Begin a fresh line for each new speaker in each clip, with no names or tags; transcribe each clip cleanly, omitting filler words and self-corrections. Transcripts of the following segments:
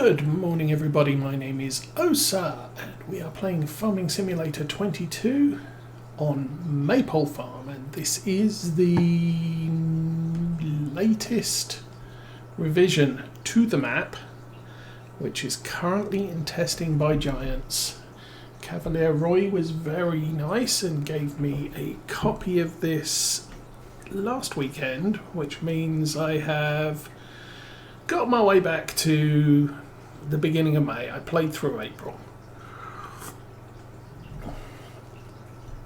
Good morning everybody, my name is Osa and we are playing Farming Simulator 22 on Maypole Farm, and this is the latest revision to the map, which is currently in testing by Giants. Cavalier Roy was very nice and gave me a copy of this last weekend, which means I have got my way back to the beginning of May. I played through April.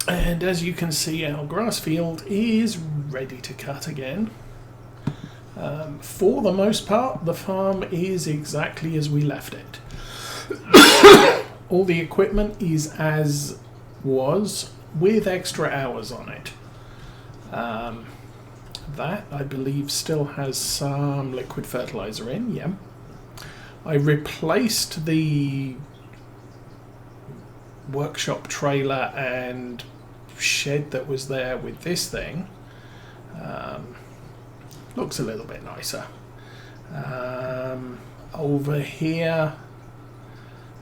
And as you can see, our grass field is ready to cut again. For the most part, the farm is exactly as we left it. All the equipment is as was, with extra hours on it. That, I believe, still has some liquid fertilizer in, yeah. I replaced the workshop trailer and shed that was there with this thing. Looks a little bit nicer. Over here,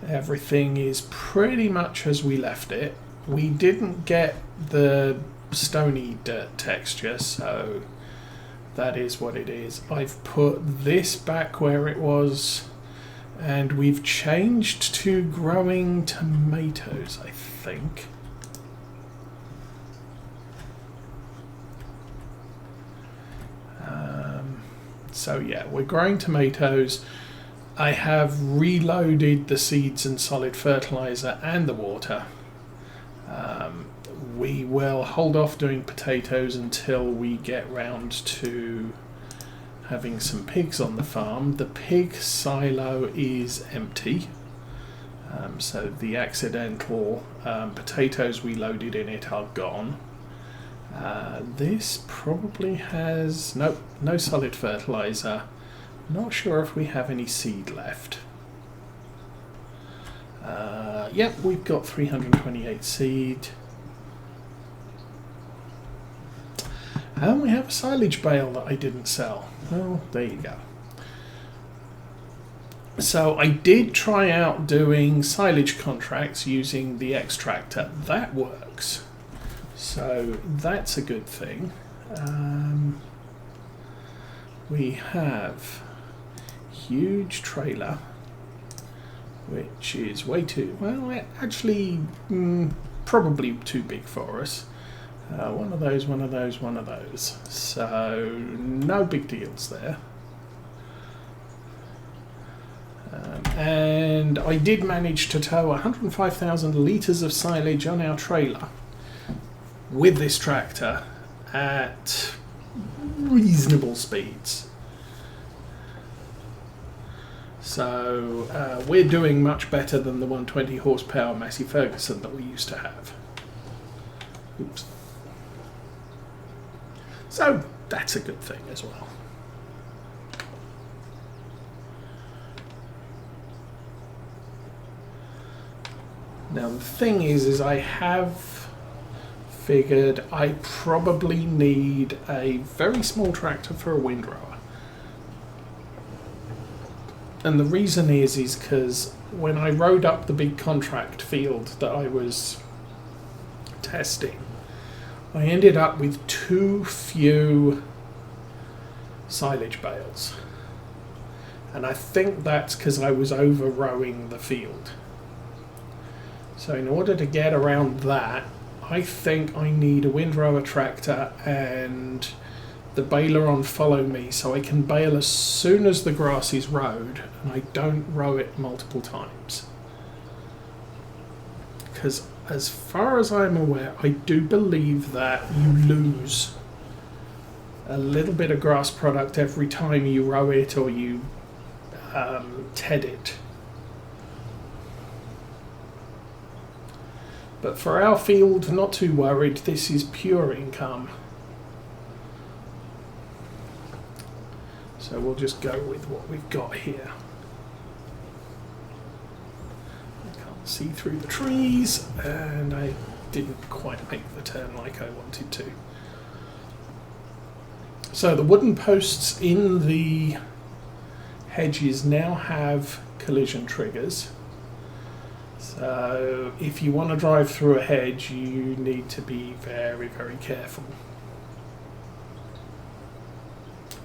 everything is pretty much as we left it. We didn't get the stony dirt texture, so that is what it is. I've put this back where it was, and we've changed to growing tomatoes, I think. So yeah, we're growing tomatoes. I have reloaded the seeds and solid fertilizer and the water. We will hold off doing potatoes until we get round to having some pigs on the farm. The pig silo is empty, so the accidental potatoes we loaded in it are gone. This probably has no solid fertilizer. Not sure if we have any seed left. Yep, we've got 328 seed. And we have a silage bale that I didn't sell. Well, there you go. So I did try out doing silage contracts using the extractor. That works. So that's a good thing. We have huge trailer, which is way too, well, actually probably too big for us. One of those, one of those, one of those. So no big deals there. And I did manage to tow 105,000 litres of silage on our trailer with this tractor at reasonable speeds. So we're doing much better than the 120 horsepower Massey Ferguson that we used to have. Oops. So that's a good thing as well. Now the thing is I have figured I probably need a very small tractor for a windrower. And the reason is because when I rode up the big contract field that I was testing, I ended up with too few silage bales. And I think that's because I was over-rowing the field. So in order to get around that, I think I need a windrower tractor and the baler on follow me, so I can bale as soon as the grass is rowed and I don't row it multiple times. Because as far as I'm aware, I do believe that you lose a little bit of grass product every time you row it or you ted it. But for our field, not too worried, this is pure income. So we'll just go with what we've got here. See through the trees, and I didn't quite make the turn like I wanted to. So the wooden posts in the hedges now have collision triggers. So if you want to drive through a hedge, you need to be very, very careful,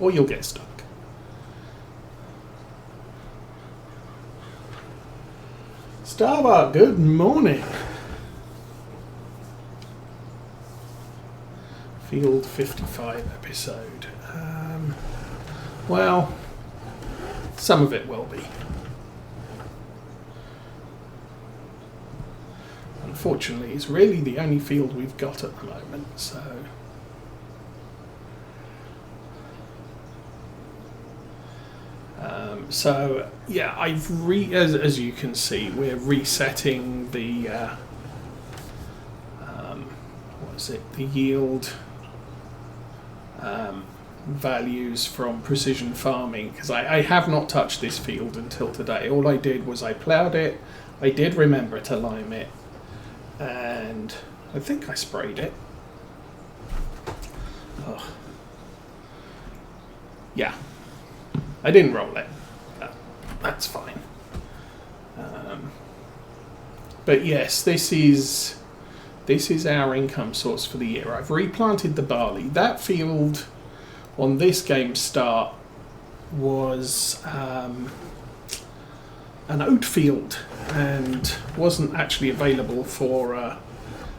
or you'll get stuck. Starbuck, good morning. Field 55 episode. Well, some of it will be. Unfortunately, it's really the only field we've got at the moment, so... So yeah, as you can see, we're resetting the the yield values from precision farming, because I have not touched this field until today. All I did was I ploughed it. I did remember to lime it, and I think I sprayed it. Oh. Yeah, I didn't roll it. That's fine. But yes, this is our income source for the year. I've replanted the barley. That field on this game start was an oat field and wasn't actually available for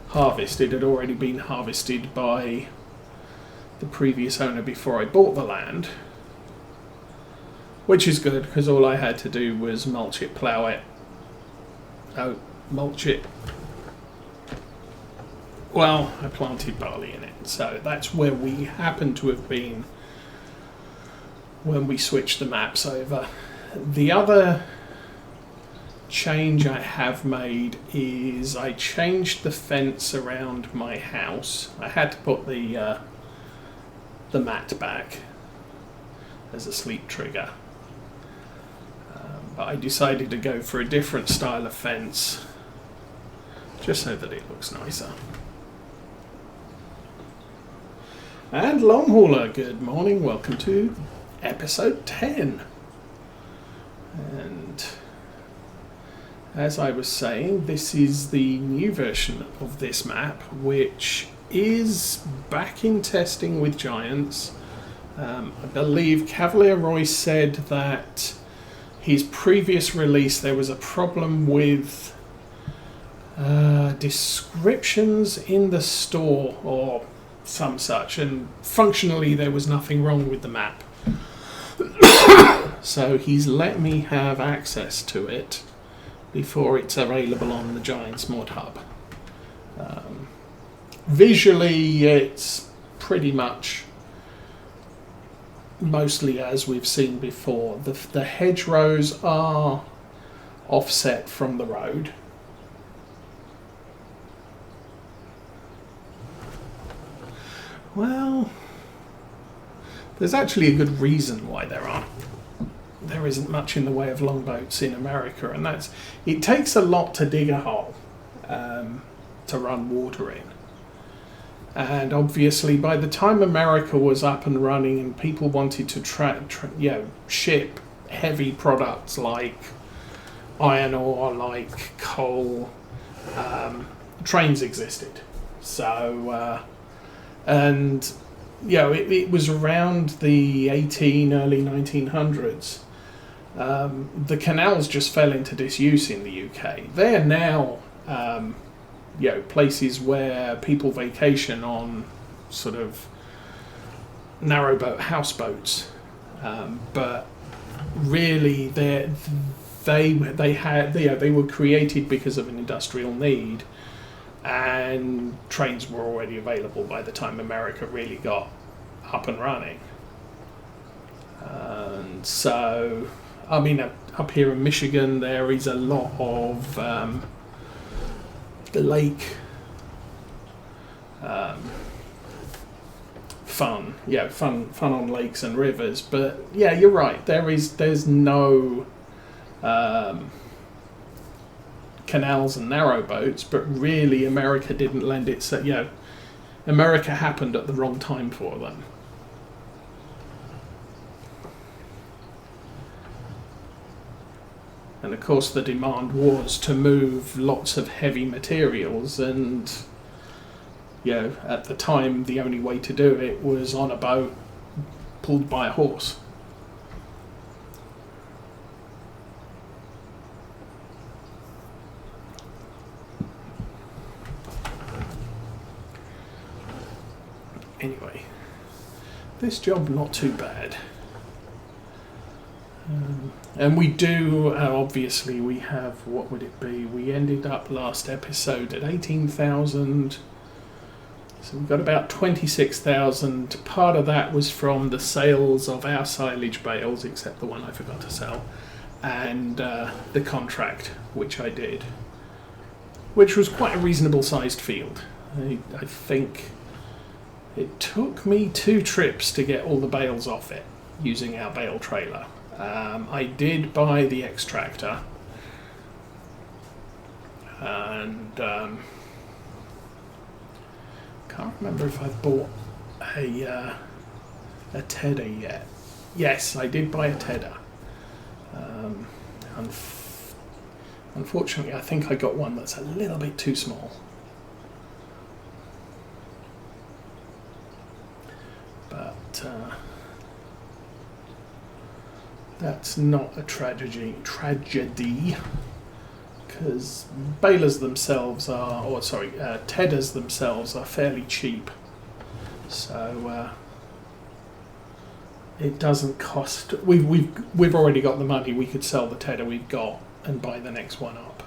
harvest. It had already been harvested by the previous owner before I bought the land. Which is good, because all I had to do was mulch it, plough it. Oh, mulch it. Well, I planted barley in it, so that's where we happen to have been when we switched the maps over. The other change I have made is I changed the fence around my house. I had to put the mat back as a sleep trigger. But I decided to go for a different style of fence, just so that it looks nicer. And long hauler, good morning, welcome to episode 10. And as I was saying, this is the new version of this map, which is back in testing with Giants. I believe Cavalier Royce said that his previous release there was a problem with descriptions in the store or some such, and functionally there was nothing wrong with the map. So he's let me have access to it before it's available on the Giants mod hub. Visually it's pretty much mostly as we've seen before. The hedgerows are offset from the road. Well, there's actually a good reason why there isn't much in the way of longboats in America, and that's it takes a lot to dig a hole to run water in. And obviously, by the time America was up and running and people wanted to ship heavy products like iron ore, like coal, trains existed. So, it was around the early 1900s. The canals just fell into disuse in the UK. They're now places where people vacation on sort of narrowboat houseboats, but really they were created because of an industrial need, and trains were already available by the time America really got up and running. And so, I mean, up here in Michigan there is a lot of the lake fun on lakes and rivers, but yeah, you're right, there's no canals and narrowboats, but really America didn't lend itself, America happened at the wrong time for them. And of course the demand was to move lots of heavy materials, and at the time the only way to do it was on a boat pulled by a horse. Anyway, this job not too bad. And we do, obviously we have, what would it be? We ended up last episode at 18,000. So we've got about 26,000. Part of that was from the sales of our silage bales, except the one I forgot to sell, and the contract, which I did, which was quite a reasonable sized field. I think it took me 2 trips to get all the bales off it using our bale trailer. I did buy the extractor, and can't remember if I've bought a Ep10a yet. Yes, I did buy a Ep10a. Unfortunately, I think I got one that's a little bit too small. But that's not a tragedy, because balers themselves are, tedders themselves are fairly cheap, so it doesn't cost. We've already got the money. We could sell the tedder we've got and buy the next one up.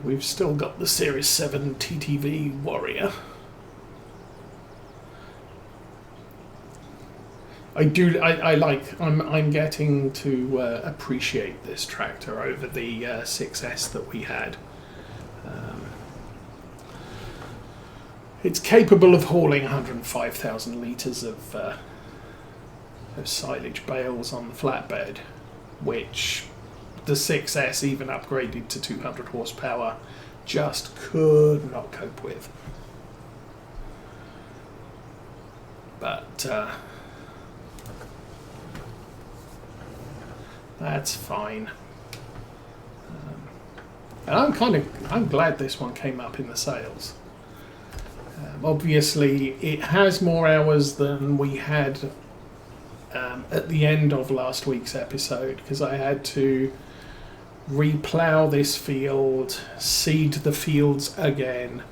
We've still got the Series 7 TTV Warrior. I'm getting to appreciate this tractor over the 6S that we had. It's capable of hauling 105,000 litres of silage bales on the flatbed, which the 6S, even upgraded to 200 horsepower, just could not cope with. But that's fine. And I'm glad this one came up in the sales. Obviously, it has more hours than we had at the end of last week's episode, because I had to replough this field, seed the fields again,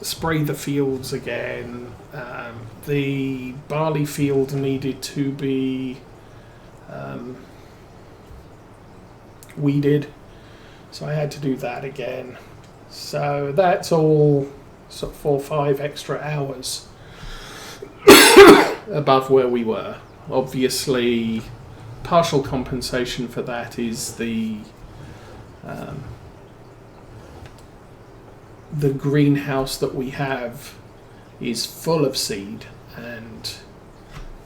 spray the fields again. The barley field needed to be weeded, so I had to do that again. So that's all sort of 4 or 5 extra hours above where we were. Obviously, partial compensation for that is the greenhouse that we have is full of seed and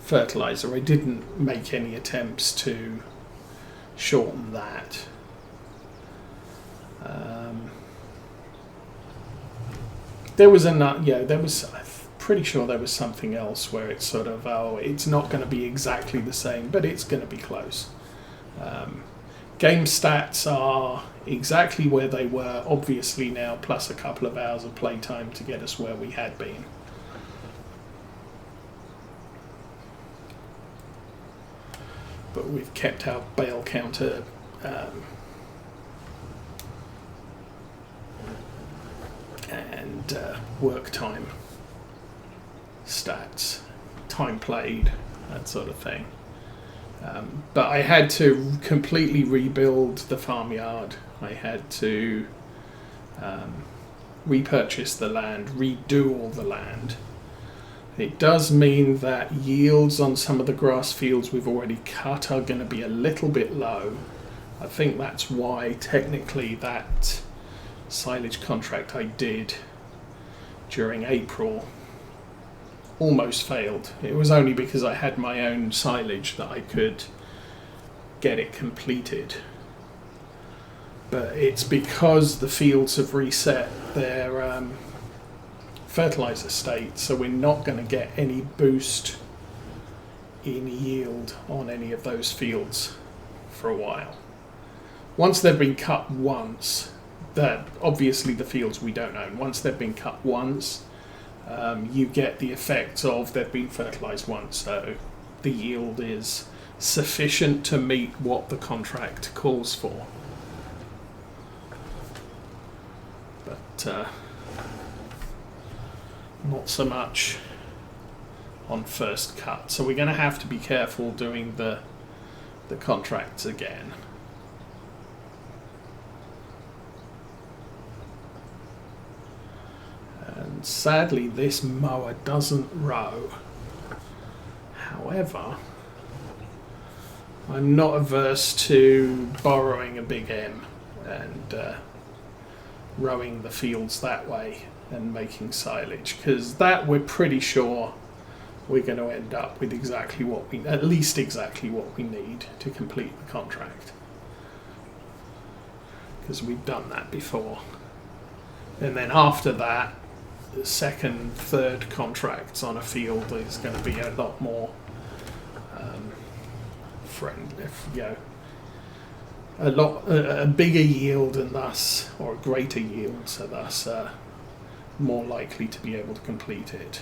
fertilizer. I didn't make any attempts to shorten that. There was I'm pretty sure there was something else where it's sort of, it's not going to be exactly the same, but it's going to be close. Game stats are exactly where they were, obviously now, plus a couple of hours of playtime to get us where we had been. But we've kept our bale counter and work time stats, time played, that sort of thing. But I had to completely rebuild the farmyard. I had to repurchase the land, redo all the land. It does mean that yields on some of the grass fields we've already cut are going to be a little bit low. I think that's why technically that silage contract I did during April almost failed. It was only because I had my own silage that I could get it completed. But it's because the fields have reset their fertilizer state, so we're not going to get any boost in yield on any of those fields for a while. Once they've been cut once, that obviously the fields we don't own, once they've been cut once, you get the effects of they've been fertilized once, so the yield is sufficient to meet what the contract calls for. But not so much on first cut, so we're going to have to be careful doing the contracts again. And sadly this mower doesn't row. However, I'm not averse to borrowing a big M and rowing the fields that way and making silage, because that we're pretty sure we're going to end up with exactly what we, at least exactly what we need to complete the contract, because we've done that before. And then after that, the second, third contracts on a field is going to be a lot more friendly, a bigger yield, and thus, or a greater yield, so thus more likely to be able to complete it.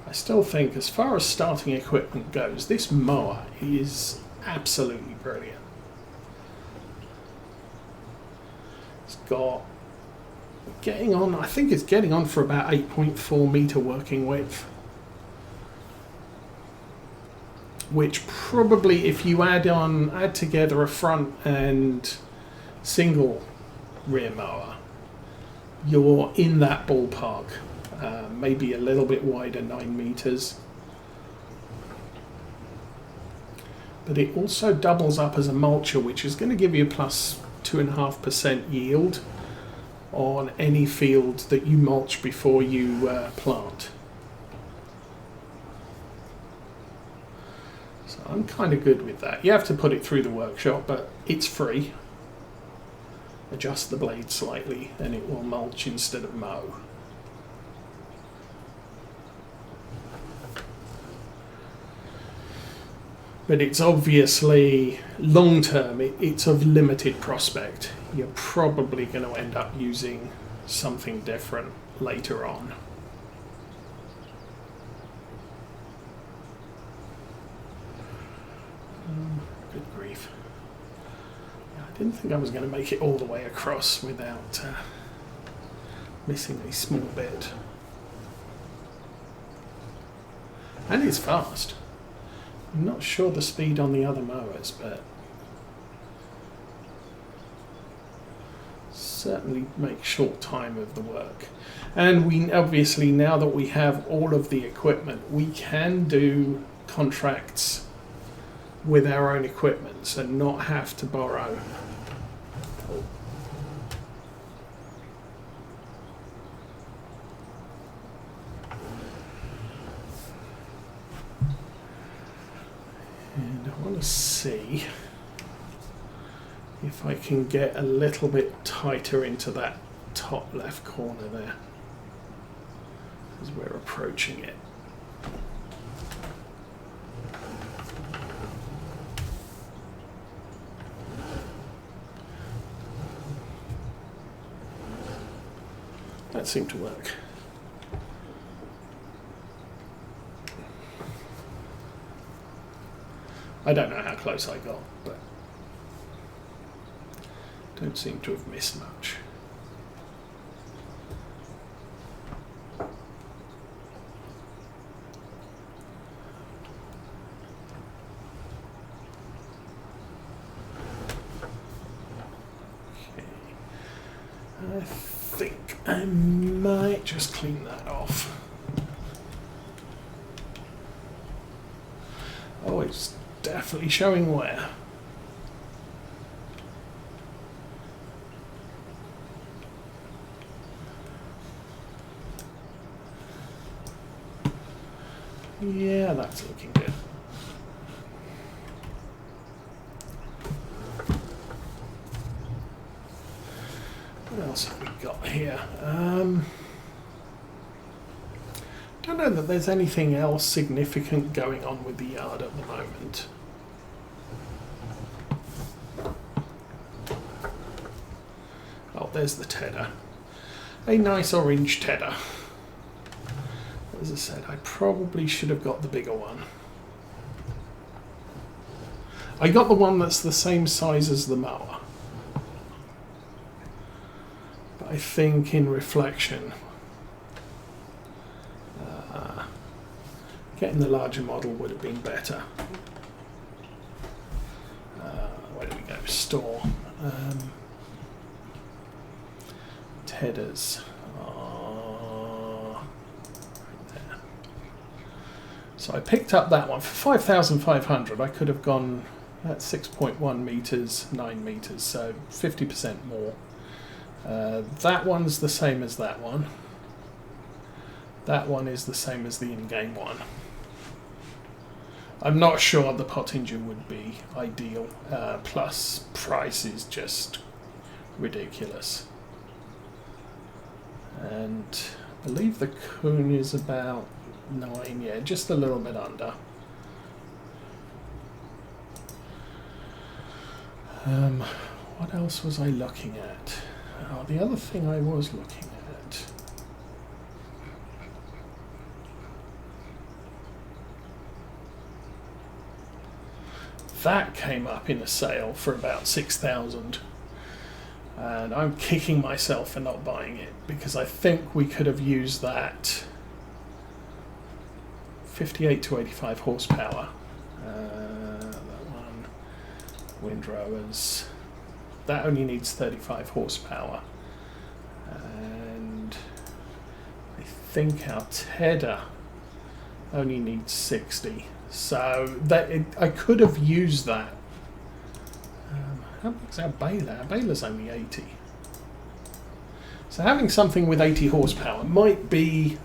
I still think, as far as starting equipment goes, this mower is absolutely brilliant. It's got I think it's getting on for about 8.4 meter working width, which probably, if you add together a front and single rear mower, you're in that ballpark. Maybe a little bit wider, 9 meters. But it also doubles up as a mulcher, which is going to give you a plus 2.5% yield on any field that you mulch before you plant. So I'm kind of good with that. You have to put it through the workshop, but it's free. Adjust the blade slightly and it will mulch instead of mow. But it's obviously long term, it's of limited prospect. You're probably going to end up using something different later on. Good grief. I didn't think I was going to make it all the way across without missing a small bit. And it's fast. I'm not sure the speed on the other mowers, but certainly make short time of the work. And we obviously, now that we have all of the equipment, we can do contracts with our own equipment and not have to borrow. And I want to see if I can get a little bit tighter into that top left corner there as we're approaching it. That seemed to work. I don't know how close I got, but don't seem to have missed much. Okay. I think I might just clean that off. Oh, it's definitely showing wear. Yeah, that's looking good. What else have we got here? Don't know that there's anything else significant going on with the yard at the moment. Oh, there's the tedder. A nice orange tedder. As I said, I probably should have got the bigger one. I got the one that's the same size as the mower. But I think in reflection, getting the larger model would have been better. Where do we go? Store. Tedders. Right there. So I picked up that one for 5,500. I could have gone at 6.1 meters, 9 meters, so 50% more. That one's the same as that one. That one is the same as the in-game one. I'm not sure the Pottinger would be ideal, plus price is just ridiculous. And I believe the Kuhn is about 9, yeah, just a little bit under. What else was I looking at? Oh, the other thing I was looking at. That came up in a sale for about 6,000. And I'm kicking myself for not buying it because I think we could have used that 58 to 85 horsepower. That one, windrowers. That only needs 35 horsepower. And I think our tedder only needs 60. So I could have used that. How big's our baler? Our baler's only 80. So having something with 80 horsepower might be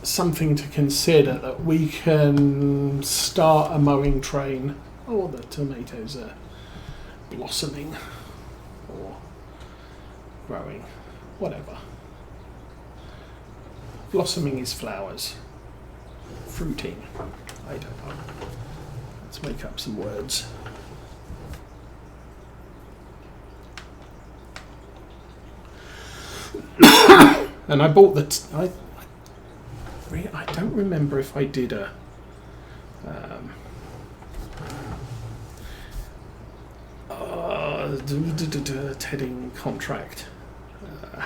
something to consider, that we can start a mowing train. Oh, the tomatoes are blossoming or growing, whatever. Blossoming is flowers. Fruiting, I don't know. Let's make up some words. And I bought I don't remember if I did a tedding contract,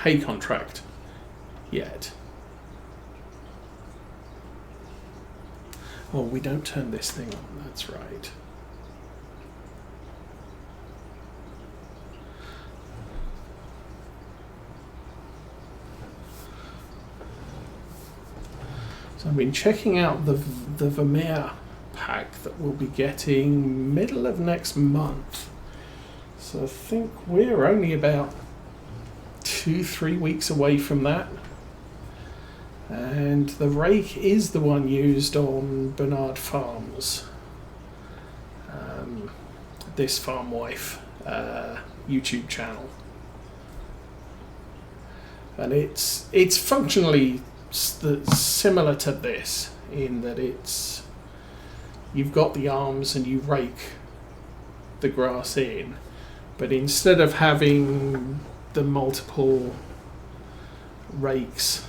hay contract yet. Oh, we don't turn this thing on, that's right. So I've been checking out the Vermeer pack that we'll be getting middle of next month. So I think we're only about 2-3 weeks away from that. And the rake is the one used on Bernard Farms, this farm wife YouTube channel, and it's functionally similar to this in that you've got the arms and you rake the grass in, but instead of having the multiple rakes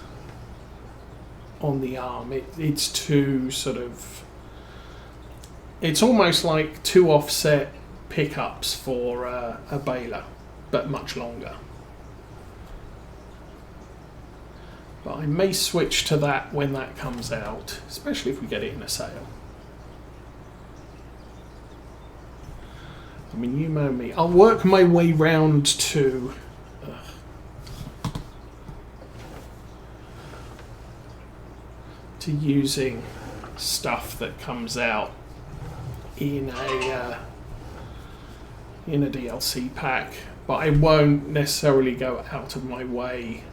on the arm, it's two sort of, it's almost like two offset pickups for a baler, but much longer. But I may switch to that when that comes out, especially if we get it in a sale. I mean, you know me, I'll work my way round to using stuff that comes out in a DLC pack, but I won't necessarily go out of my way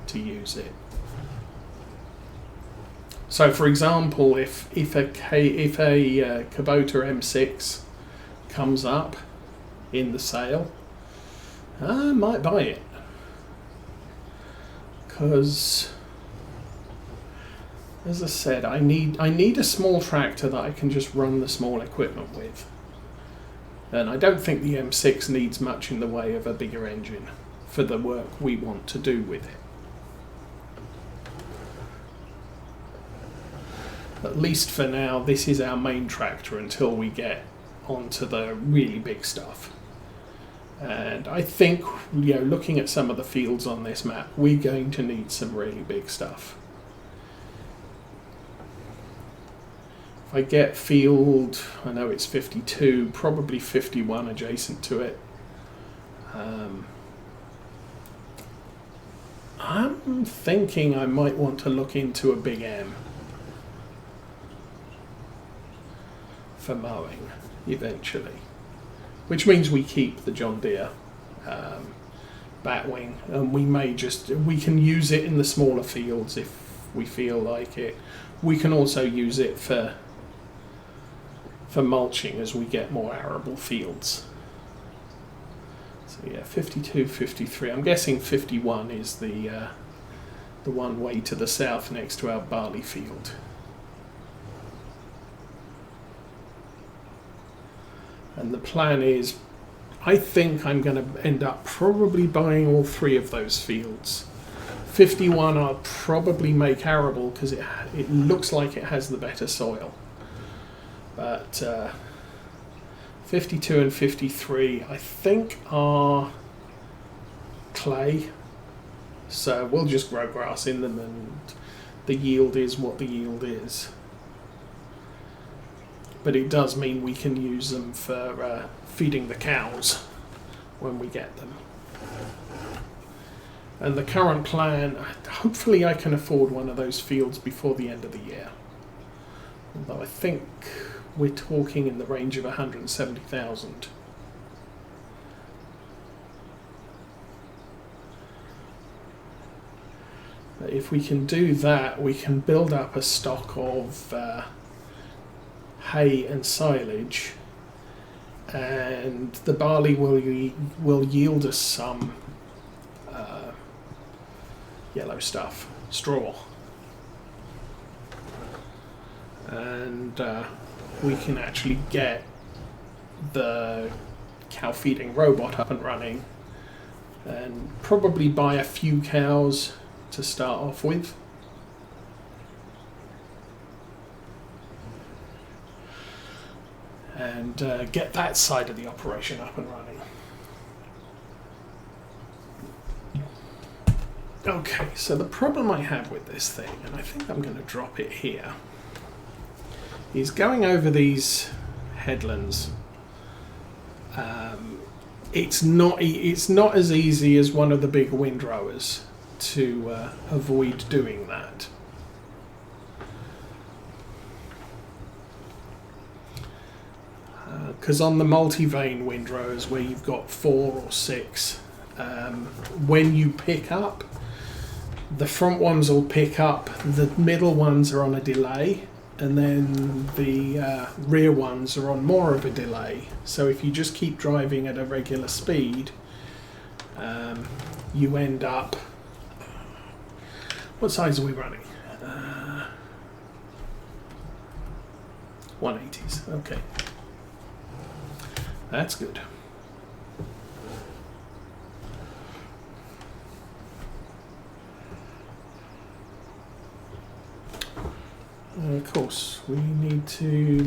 to use it. So, for example, if a Kubota M6 comes up in the sale, I might buy it, because, as I said, I need a small tractor that I can just run the small equipment with, and I don't think the M6 needs much in the way of a bigger engine for the work we want to do with it. At least for now, this is our main tractor until we get onto the really big stuff. And I think, looking at some of the fields on this map, we're going to need some really big stuff. If I get field, I know it's 52, probably 51 adjacent to it. I'm thinking I might want to look into a big M for mowing eventually, which means we keep the John Deere Batwing, and we can use it in the smaller fields if we feel like it. We can also use it for mulching as we get more arable fields. So yeah, 52, 53. I'm guessing 51 is the one way to the south next to our barley field. And the plan is, I think I'm going to end up probably buying all three of those fields. 51 I'll probably make arable because it looks like it has the better soil. But 52 and 53 I think are clay. So we'll just grow grass in them and the yield is what the yield is. But it does mean we can use them for feeding the cows when we get them. And the current plan, hopefully I can afford one of those fields before the end of the year. Although I think we're talking in the range of 170,000. If we can do that, we can build up a stock of hay and silage, and the barley will yield us some yellow stuff, straw, and we can actually get the cow feeding robot up and running, and probably buy a few cows to start off with. And get that side of the operation up and running. Okay, so the problem I have with this thing, and I think I'm going to drop it here, is going over these headlands. It's not as easy as one of the big windrowers to avoid doing that. Because on the multi-vane windrows where you've got 4 or 6, when you pick up, the front ones will pick up, the middle ones are on a delay, and then the rear ones are on more of a delay. So if you just keep driving at a regular speed, you end up... What size are we running? 180s, okay. That's good. Of course, we need to